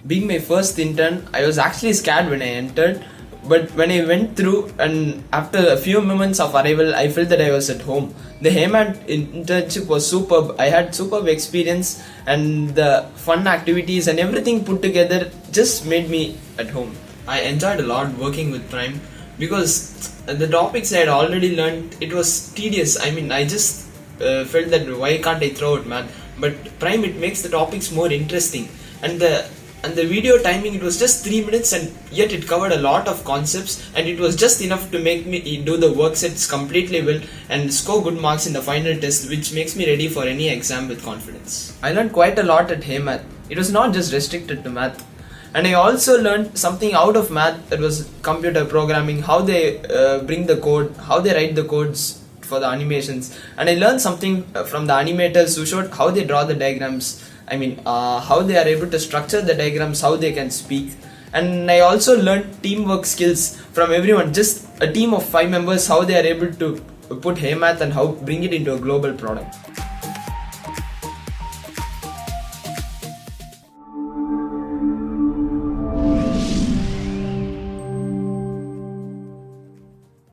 Being my first intern, I was actually scared when I entered, but when I went through and after a few moments of arrival, I felt that I was at home. The HeyMath internship was superb. I had superb experience, and the fun activities and everything put together just made me at home. I enjoyed a lot working with Prime because the topics I had already learned, it was tedious. I just felt that why can't I throw it, man? But Prime, it makes the topics more interesting, and the video timing, it was just 3 minutes, and yet it covered a lot of concepts, and it was just enough to make me do the work sets completely well and score good marks in the final test, which makes me ready for any exam with confidence. I learned quite a lot at HeyMath. It was not just restricted to math. And I also learned something out of math, that was computer programming, how they bring the code, how they write the codes for the animations. And I learned something from the animators who showed how they draw the diagrams. How they are able to structure the diagrams, how they can speak. And I also learned teamwork skills from everyone, just a team of 5 members, how they are able to put HeyMath and how bring it into a global product.